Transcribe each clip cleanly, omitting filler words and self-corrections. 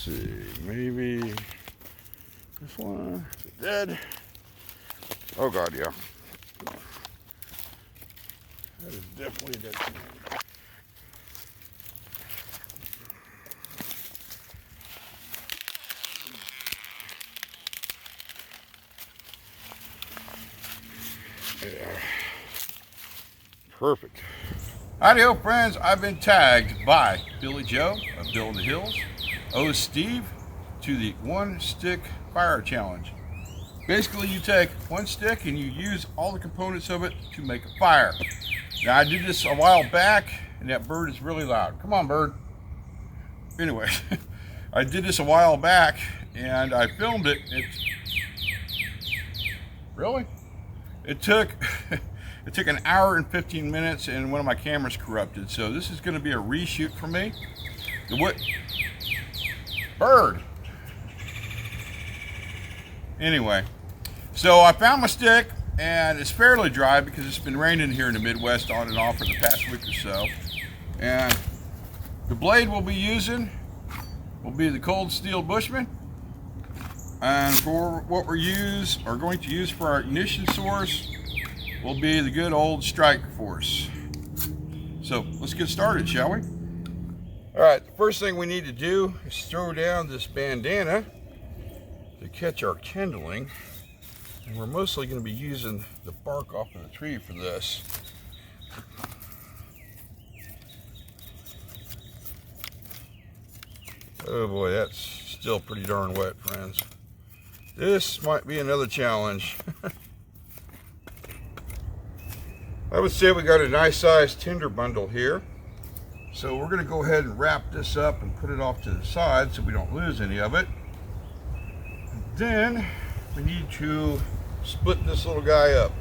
see, maybe this one. Is it dead? Oh God, yeah. That is definitely a dead snake. Yeah. Perfect. Howdy-ho, friends. I've been tagged by Billy Joe of Bill in the Hills, Steve, to the one stick fire challenge. Basically, you take one stick and you use all the components of it to make a fire. Now, I did this a while back, and that bird is really loud. Come on, bird. Anyway, I did this a while back, and I filmed it. Really? It took an hour and 15 minutes, and one of my cameras corrupted. So this is going to be a reshoot for me. What? Bird. Anyway, so I found my stick, and it's fairly dry because it's been raining here in the Midwest on and off for the past week or so. And the blade we'll be using will be the Cold Steel Bushman. And for what are going to use for our ignition source will be the good old Strike Force. So let's get started, shall we? All right, the first thing we need to do is throw down this bandana to catch our kindling. And we're mostly going to be using the bark off of the tree for this. Oh boy, that's still pretty darn wet, friends. This might be another challenge. I would say we got a nice sized tinder bundle here. So we're going to go ahead and wrap this up and put it off to the side so we don't lose any of it. And then we need to split this little guy up.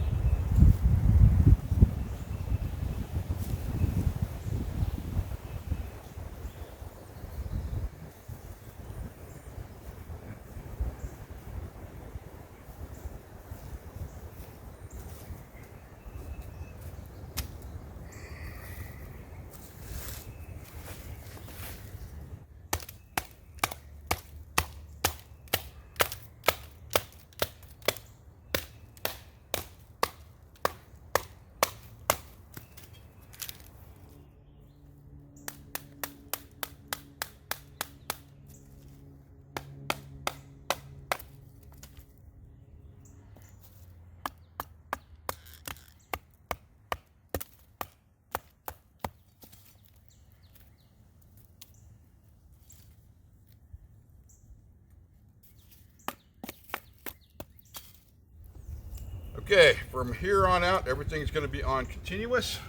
Okay, from here on out, everything's going to be on continuous.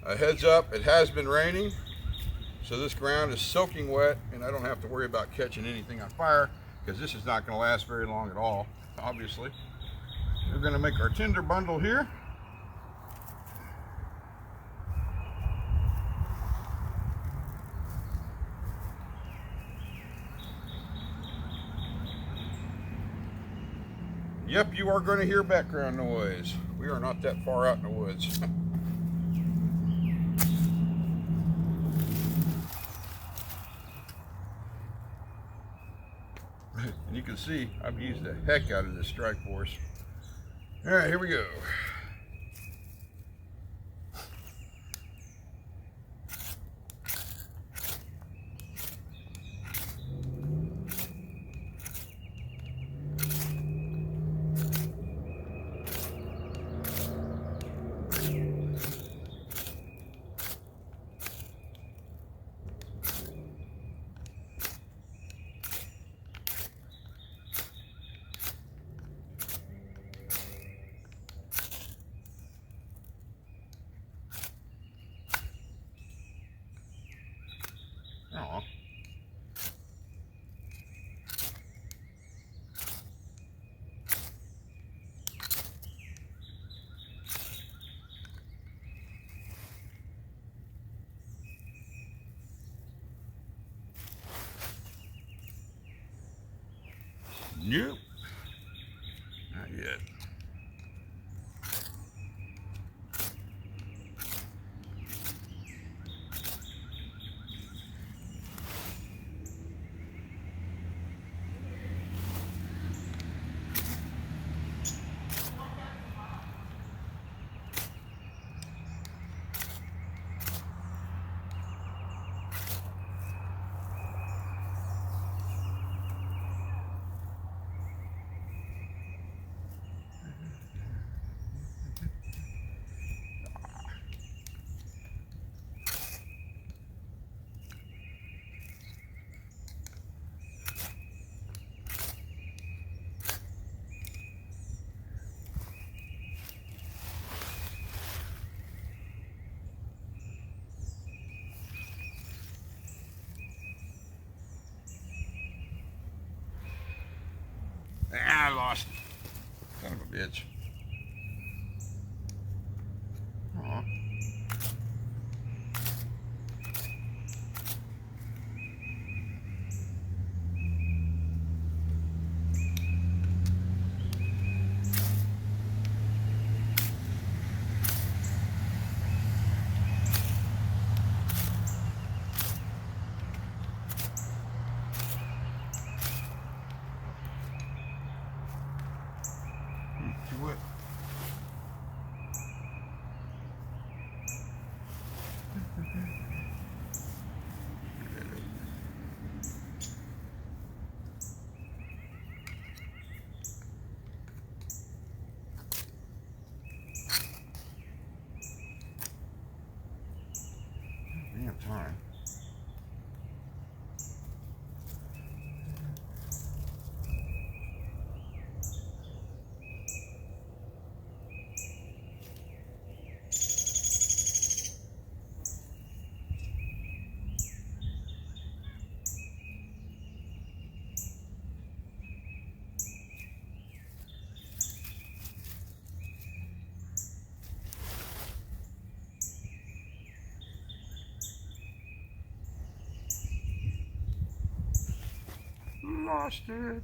Heads up, it has been raining, so this ground is soaking wet, and I don't have to worry about catching anything on fire, because this is not going to last very long at all, obviously. We're going to make our tinder bundle here. Yep, you are going to hear background noise. We are not that far out in the woods. And you can see I've used the heck out of this Strike Force. All right, here we go. Aw. Nope. Not yet. I lost it. Son of a bitch. Aw. Do it. Damn time. Lost it.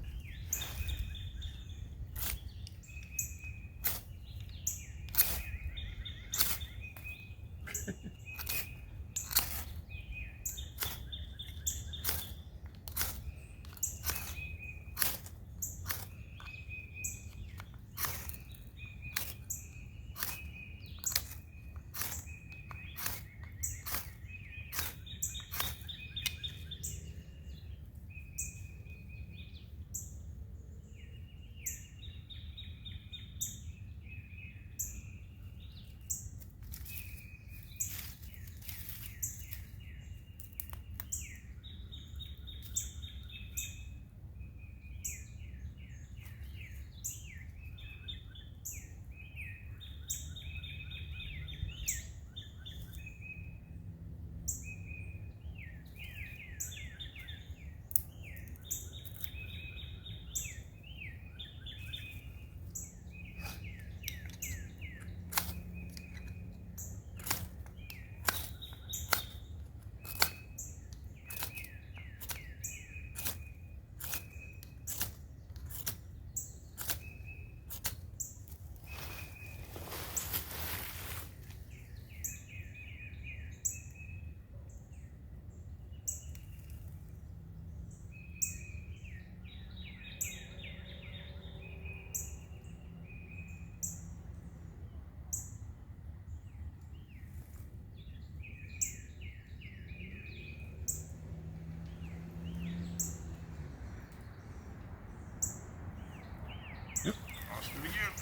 Yep, lost it again.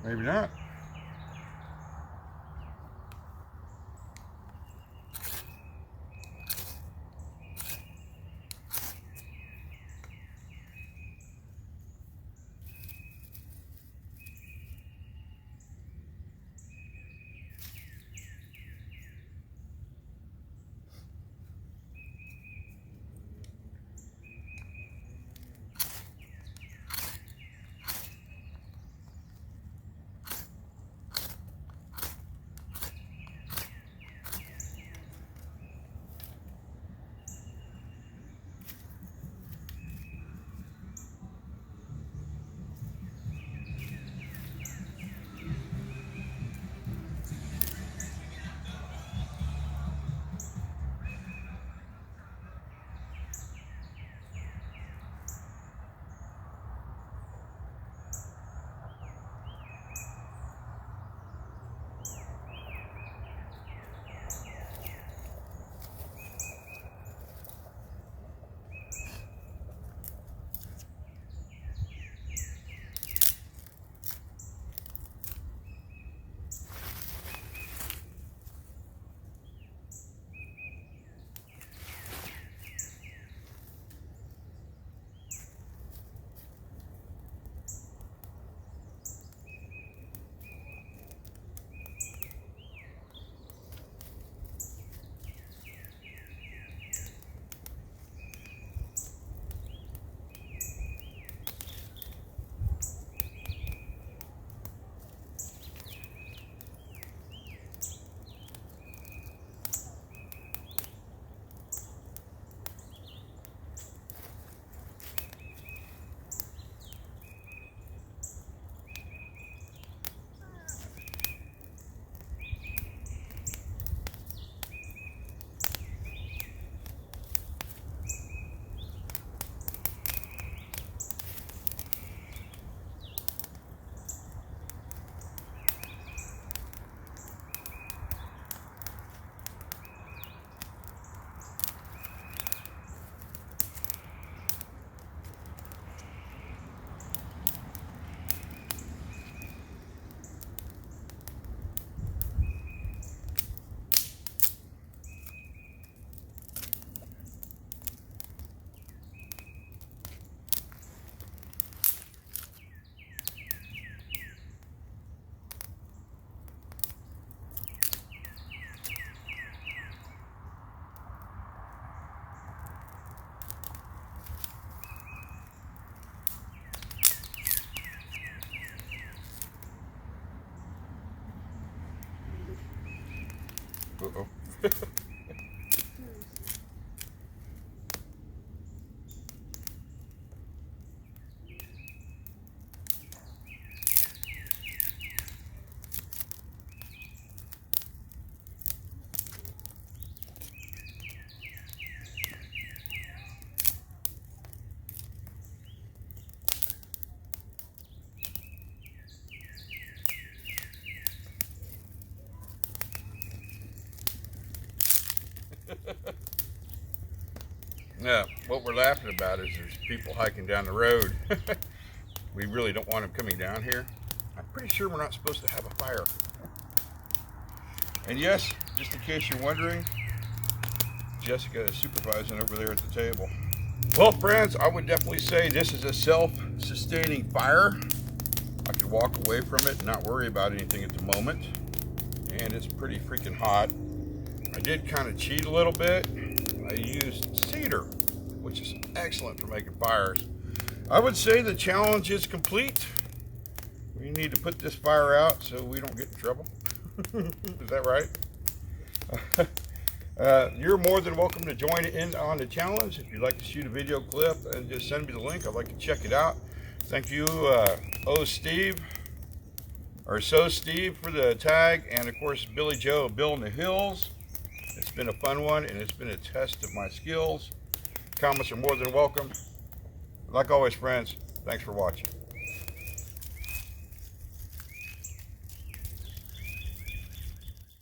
Maybe not. Uh-oh. Yeah, what we're laughing about is there's people hiking down the road. We really don't want them coming down here. I'm pretty sure we're not supposed to have a fire. And yes, just in case you're wondering, Jessica is supervising over there at the table. Well, friends, I would definitely say this is a self-sustaining fire. I could walk away from it and not worry about anything at the moment. And it's pretty freaking hot. I did kind of cheat a little bit. I used cedar, which is excellent for making fires. I would say the challenge is complete. We need to put this fire out so we don't get in trouble. Is that right? You're more than welcome to join in on the challenge. If you'd like to shoot a video clip and just send me the link, I'd like to check it out. Thank you, Steve for the tag, and of course Billy Joe of Bill in the Hills. It's been a fun one, and it's been a test of my skills. Comments are more than welcome. Like always, friends, thanks for watching.